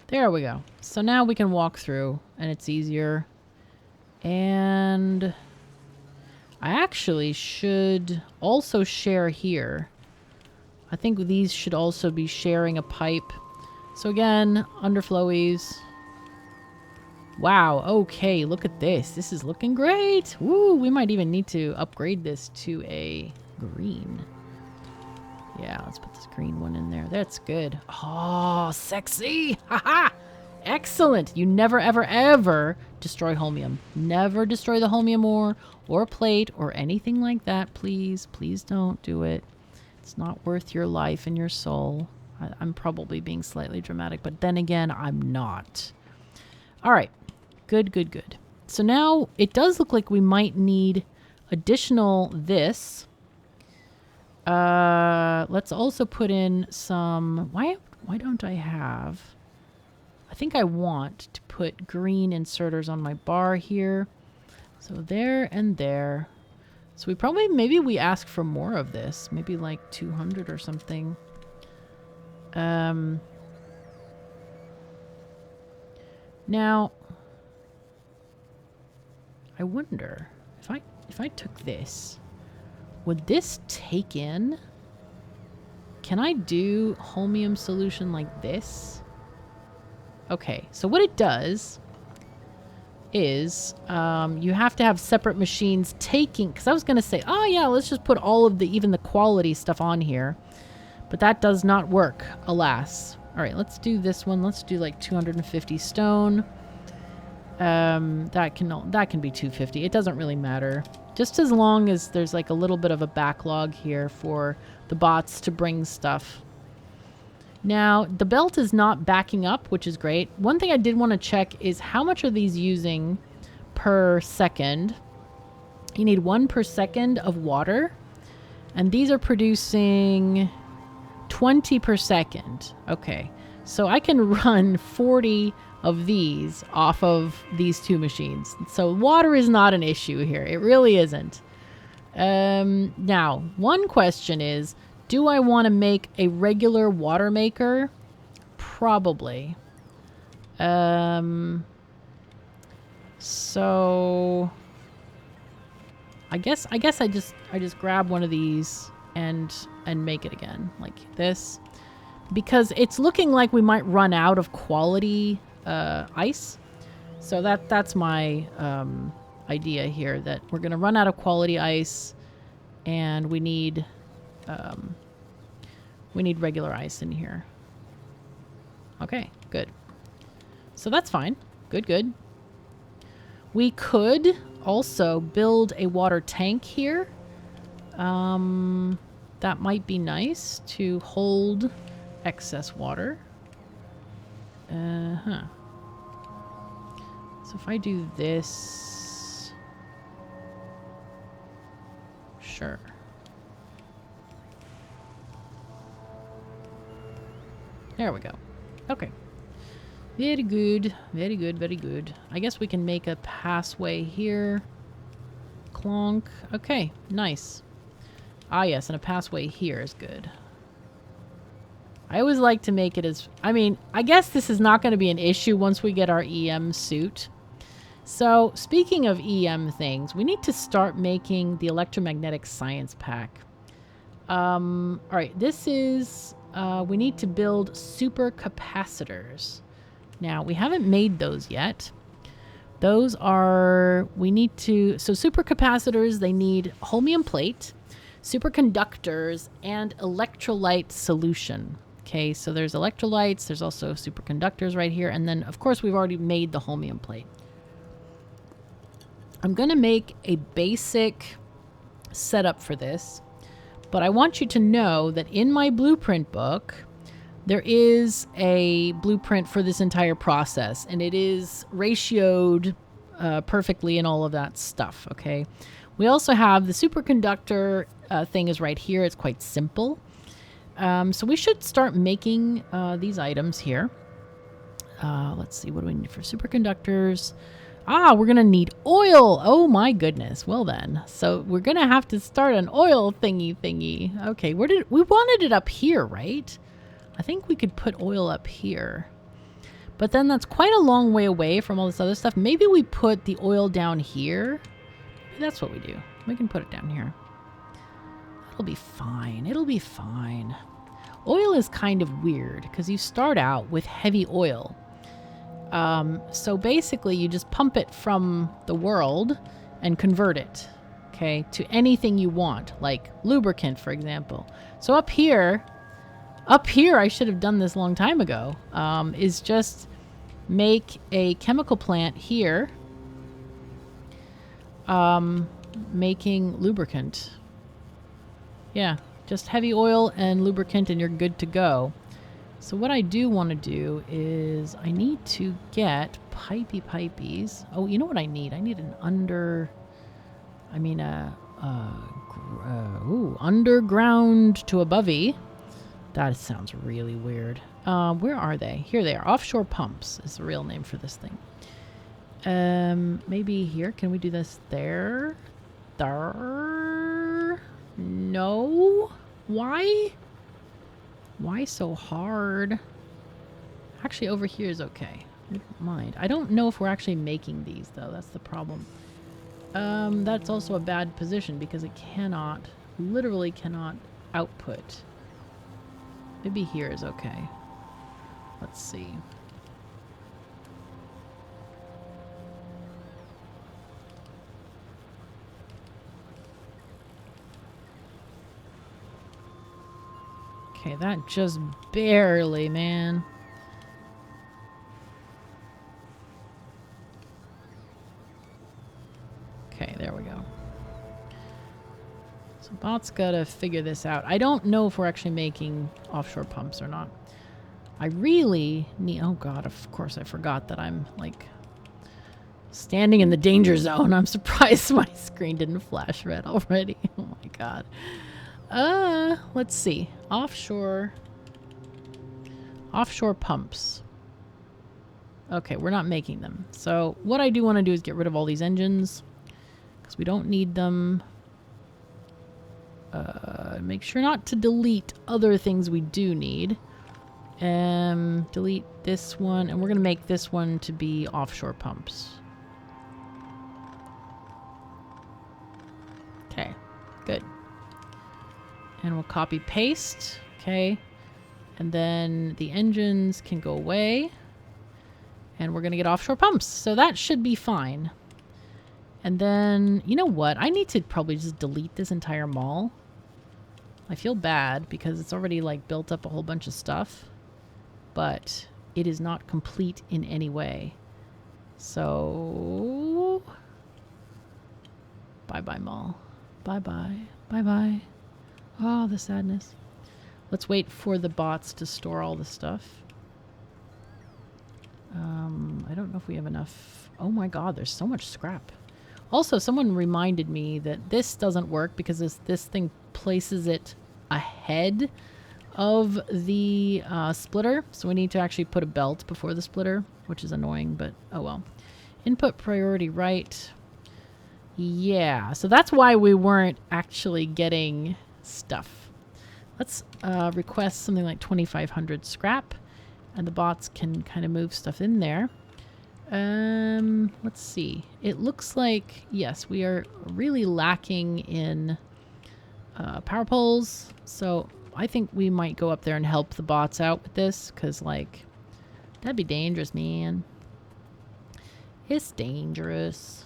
There we go. So now we can walk through and it's easier. And I actually should also share here. I think these should also be sharing a pipe. So again, underflowies. Wow, okay, look at this. This is looking great. Woo, we might even need to upgrade this to a green. Yeah, let's put this green one in there. That's good. Oh, sexy. Haha. Excellent. You never, ever, ever destroy Homeium. Never destroy the Homeium ore or plate or anything like that, please. Please don't do it. It's not worth your life and your soul. I'm probably being slightly dramatic, but then again, I'm not. All right. Good, good, good. So now it does look like we might need additional this. Let's also put in some... Why don't I have... I think I want to put green inserters on my bar here. So there and there. So we probably, maybe we ask for more of this. Maybe like 200 or something. Now, I wonder if I took this, would this take in? Can I do Homeium solution like this? Okay, so what it does is you have to have separate machines taking, because I was going to say, oh yeah, let's just put all of the, even the quality stuff on here. But that does not work, alas. All right, let's do this one. Let's do like 250 stone. That can be 250. It doesn't really matter. Just as long as there's like a little bit of a backlog here for the bots to bring stuff. Now, the belt is not backing up, which is great. One thing I did want to check is how much are these using per second? You need 1 per second of water. And these are producing 20 per second. Okay. So I can run 40 of these off of these 2 machines. So water is not an issue here. It really isn't. Now, one question is, do I want to make a regular water maker? Probably. So I guess I just grab one of these and make it again like this, because it's looking like we might run out of quality ice. So that's my idea here, that we're gonna run out of quality ice, and we need regular ice in here. Okay, good. So that's fine. Good. We could also build a water tank here. That might be nice to hold excess water. So if I do this... Sure. There we go. Okay. Very good. Very good. I guess we can make a passway here. Clonk. Okay, nice. Ah, yes, and a passway here is good. I always like to make it as... I mean, I guess this is not going to be an issue once we get our EM suit. So, speaking of EM things, we need to start making the electromagnetic science pack. Alright, this is... we need to build supercapacitors. Now, we haven't made those yet. Those are... we need to... So, supercapacitors, they need Homeium plate, superconductors, and electrolyte solution. Okay, so there's electrolytes, there's also superconductors right here, and then, of course, we've already made the Homeium plate. I'm going to make a basic setup for this, but I want you to know that in my blueprint book, there is a blueprint for this entire process, and it is ratioed perfectly and all of that stuff, okay? We also have the superconductor thing is right here. It's quite simple. So we should start making these items here. Let's see, what do we need for superconductors? Ah, we're going to need oil. Oh my goodness. Well then. So we're going to have to start an oil thingy. Okay, we wanted it up here, right? I think we could put oil up here. But then that's quite a long way away from all this other stuff. Maybe we put the oil down here. Maybe that's what we do. We can put it down here. It'll be fine. It'll be fine. Oil is kind of weird because you start out with heavy oil. So basically you just pump it from the world and convert it, okay, to anything you want, like lubricant, for example. So up here, I should have done this a long time ago, is just make a chemical plant here, making lubricant. Yeah, just heavy oil and lubricant and you're good to go. So what I do want to do is I need to get pipies. Oh, you know what I need? I need an underground to abovey. That sounds really weird. Where are they? Here they are. Offshore pumps is the real name for this thing. Maybe here. Can we do this there? there. No. Why? Why so hard? Actually, over here is okay. I don't mind. I don't know if we're actually making these, though. That's the problem. That's also a bad position because it cannot, literally cannot output. Maybe here is okay. Let's see. Okay, that just barely, man. Okay, there we go. So bot's gotta figure this out. I don't know if we're actually making offshore pumps or not. I really need... Oh god, of course I forgot that I'm, like, standing in the danger zone. I'm surprised my screen didn't flash red already. Oh my god. Let's see. Offshore pumps. Okay, we're not making them. So what I do want to do is get rid of all these engines because we don't need them. Make sure not to delete other things we do need. Delete this one, and we're gonna make this one to be offshore pumps. Okay, good. And we'll copy paste, okay? And then the engines can go away. And we're gonna get offshore pumps. So that should be fine. And then, you know what? I need to probably just delete this entire mall. I feel bad because it's already like built up a whole bunch of stuff. But it is not complete in any way. So... Bye-bye, mall. Bye-bye. Bye-bye. Oh, the sadness. Let's wait for the bots to store all the stuff. I don't know if we have enough. Oh my god, there's so much scrap. Also, someone reminded me that this doesn't work because this thing places it ahead of the splitter. So we need to actually put a belt before the splitter, which is annoying, but oh well. Input priority right. Yeah, so that's why we weren't actually getting stuff. Let's request something like 2,500 scrap, and the bots can kind of move stuff in there. Let's see. It looks like, yes, we are really lacking in power poles, so I think we might go up there and help the bots out with this, because, like, that'd be dangerous, man. It's dangerous.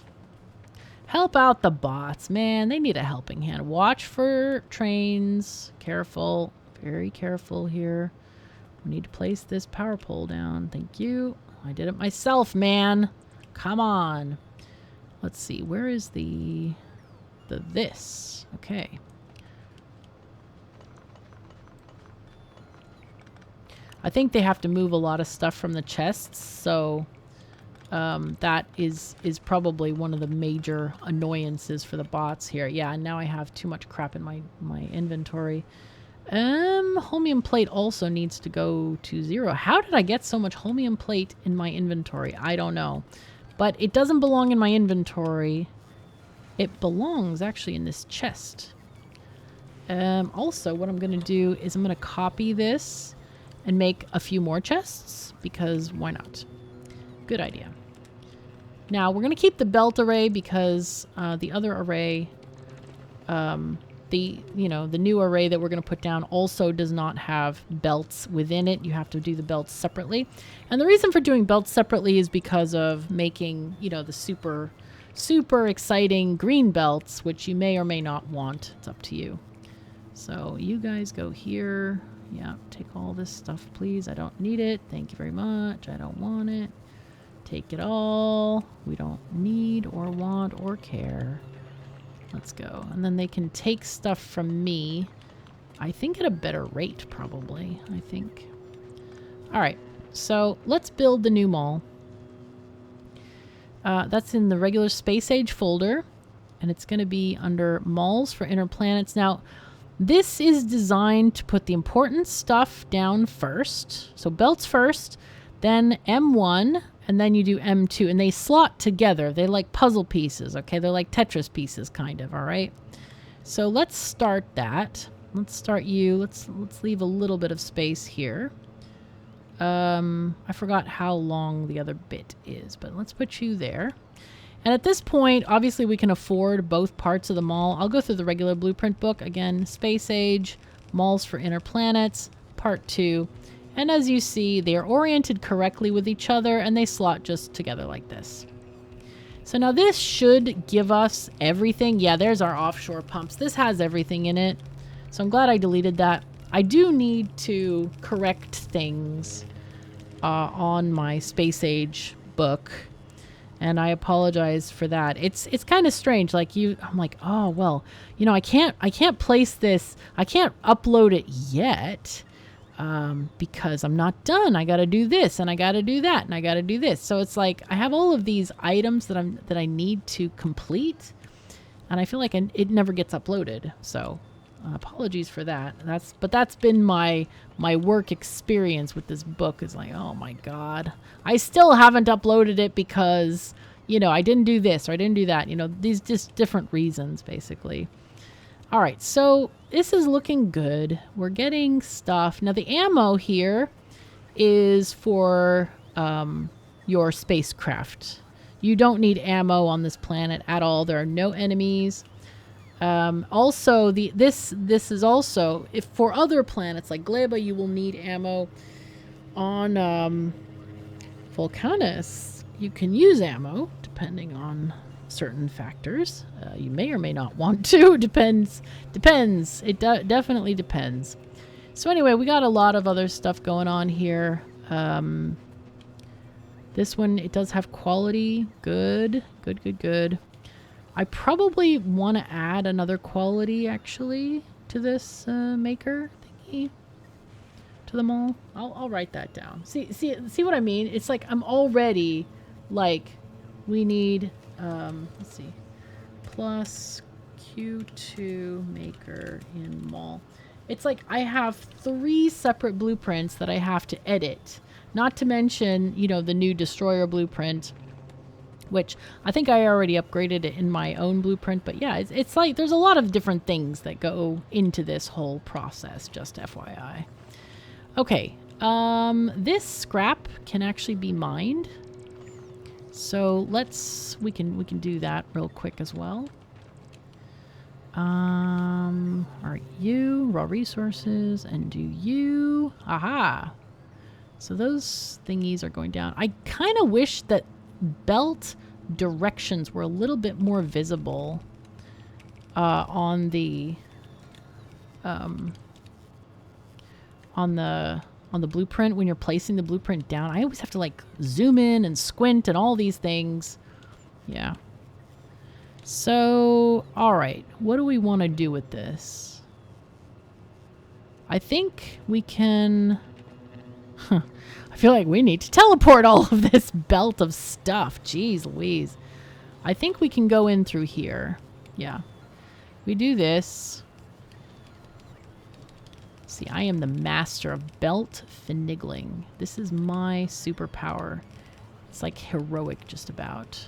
Help out the bots, man. They need a helping hand. Watch for trains. Careful. Very careful here. We need to place this power pole down. Thank you. I did it myself, man. Come on. Let's see. Where is the this? Okay. I think they have to move a lot of stuff from the chests, so that is probably one of the major annoyances for the bots here. Yeah, and now I have too much crap in my inventory. Homeium plate also needs to go to 0. How did I get so much homeium plate in my inventory? I don't know. But it doesn't belong in my inventory. It belongs actually in this chest. Also, what I'm going to do is I'm going to copy this and make a few more chests, because why not? Good idea. Now, we're going to keep the belt array because the other array, the new array that we're going to put down also does not have belts within it. You have to do the belts separately. And the reason for doing belts separately is because of making, the super, super exciting green belts, which you may or may not want. It's up to you. So you guys go here. Yeah, take all this stuff, please. I don't need it. Thank you very much. I don't want it. Take it all. We don't need or want or care. Let's go. And then they can take stuff from me. I think at a better rate, probably. I think. All right. So let's build the new mall. That's in the regular Space Age folder. And it's going to be under Malls for Inner Planets. Now, this is designed to put the important stuff down first. So belts first, then M1, and then you do M2, and they slot together. They're like puzzle pieces, okay? They're like Tetris pieces, kind of, all right? So let's start that. Let's start you. Let's leave a little bit of space here. I forgot how long the other bit is, but let's put you there. And at this point, obviously we can afford both parts of the mall. I'll go through the regular blueprint book. Again, Space Age, Malls for Inner Planets, Part 2. And as you see, they are oriented correctly with each other, and they slot just together like this. So now this should give us everything. Yeah, there's our offshore pumps. This has everything in it. So I'm glad I deleted that. I do need to correct things on my Space Age book, and I apologize for that. It's kind of strange. Like I'm like, oh well, you know, I can't place this. I can't upload it yet because I'm not done. I got to do this, and I got to do that, and I got to do this. So it's like I have all of these items that I need to complete, and I feel like it never gets uploaded. So. Apologies for that. That's been my work experience with this book. Is like, oh my god, I still haven't uploaded it because, you know, I didn't do this or I didn't do that. You know, these just different reasons basically. All right, so this is looking good. We're getting stuff now. The ammo here is for your spacecraft. You don't need ammo on this planet at all. There are no enemies. Also, this is also, if for other planets like Gleba, you will need ammo. On Vulcanus, you can use ammo depending on certain factors. You may or may not want to. Depends. It definitely depends. So anyway, we got a lot of other stuff going on here. This one, it does have quality. Good. I probably want to add another quality, actually, to this maker thingy, to the mall. I'll write that down. See what I mean? It's like I'm already, like, we need, let's see, plus Q2 maker in mall. It's like I have 3 separate blueprints that I have to edit. Not to mention, you know, the new destroyer blueprint, which I think I already upgraded it in my own blueprint. But yeah, it's like there's a lot of different things that go into this whole process, just FYI. Okay, this scrap can actually be mined. So we can do that real quick as well. All right, you, raw resources, and do you. Aha! So those thingies are going down. I kind of wish that belt directions were a little bit more visible on the blueprint when you're placing the blueprint down. I always have to like zoom in and squint and all these things. Yeah. So, all right, what do we want to do with this? I think we can... I feel like we need to teleport all of this belt of stuff. Jeez Louise. I think we can go in through here. Yeah. We do this. See, I am the master of belt finagling. This is my superpower. It's like heroic just about.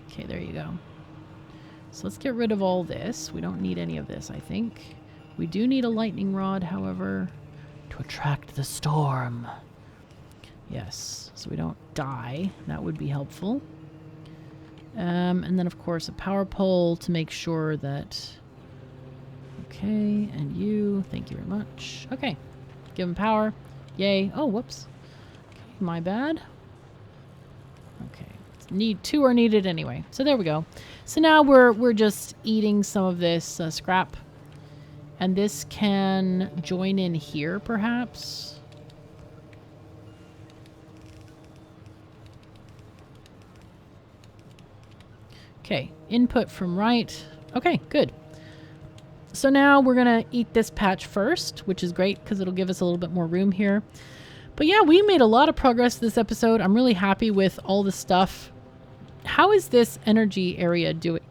Okay, there you go. So let's get rid of all this. We don't need any of this, I think. We do need a lightning rod, however, to attract the storm. Yes, so we don't die. That would be helpful. And then, of course, a power pole to make sure that... Okay, and you. Thank you very much. Okay, give him power. Yay. Oh, whoops. Okay, my bad. Okay. Need 2 are needed anyway. So there we go. So now we're just eating some of this scrap. And this can join in here, perhaps. Okay, input from right. Okay, good. So now we're going to eat this patch first, which is great because it'll give us a little bit more room here. But yeah, we made a lot of progress this episode. I'm really happy with all the stuff. How is this energy area doing?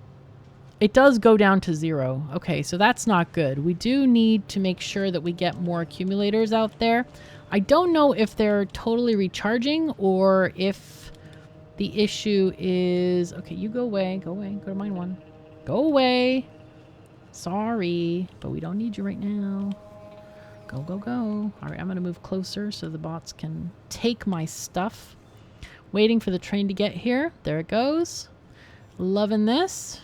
It does go down to 0. Okay, so that's not good. We do need to make sure that we get more accumulators out there. I don't know if they're totally recharging or if the issue is... Okay, you go away. Go away. Go to mine one. Go away. Sorry, but we don't need you right now. Go, go, go. All right, I'm going to move closer so the bots can take my stuff. Waiting for the train to get here. There it goes. Loving this.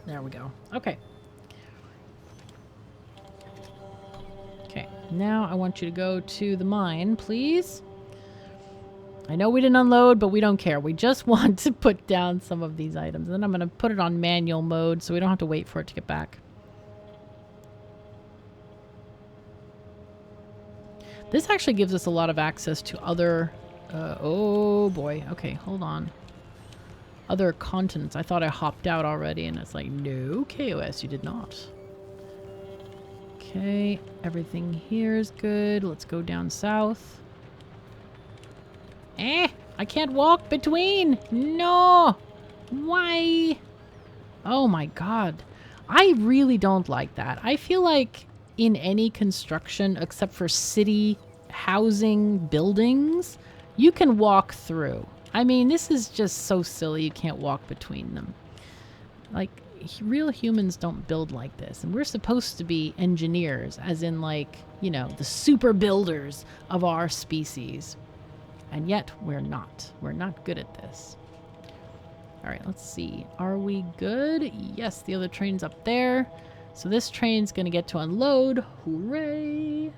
There we go. Okay. Okay, now I want you to go to the mine, please. I know we didn't unload, but we don't care. We just want to put down some of these items. And then I'm going to put it on manual mode so we don't have to wait for it to get back. This actually gives us a lot of access to other... oh boy. Okay, hold on. Other continents. I thought I hopped out already, and it's like, no, KOS, you did not. Okay, everything here is good. Let's go down south. I can't walk between. No. Why? Oh my god. I really don't like that. I feel like in any construction except for city housing buildings, you can walk through. I mean, this is just so silly you can't walk between them. Like, real humans don't build like this. And we're supposed to be engineers, as in, like, you know, the super builders of our species. And yet, we're not. We're not good at this. All right, let's see. Are we good? Yes, the other train's up there. So this train's going to get to unload. Hooray!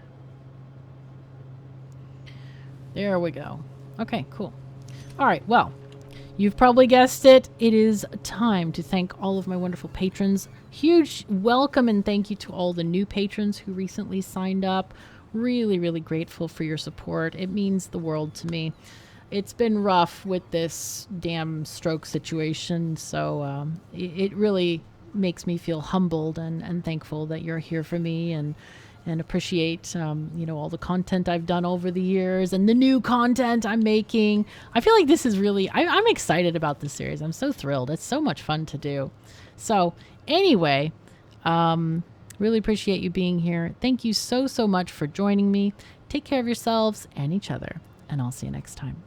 There we go. Okay, cool. All right, well, you've probably guessed it. It is time to thank all of my wonderful patrons. Huge welcome and thank you to all the new patrons who recently signed up. Really, really grateful for your support. It means the world to me. It's been rough with this damn stroke situation, so it really makes me feel humbled and thankful that you're here for me and appreciate, you know, all the content I've done over the years and the new content I'm making. I feel like this is really... I'm excited about this series. I'm so thrilled. It's so much fun to do. So, anyway... really appreciate you being here. Thank you so, so much for joining me. Take care of yourselves and each other, and I'll see you next time.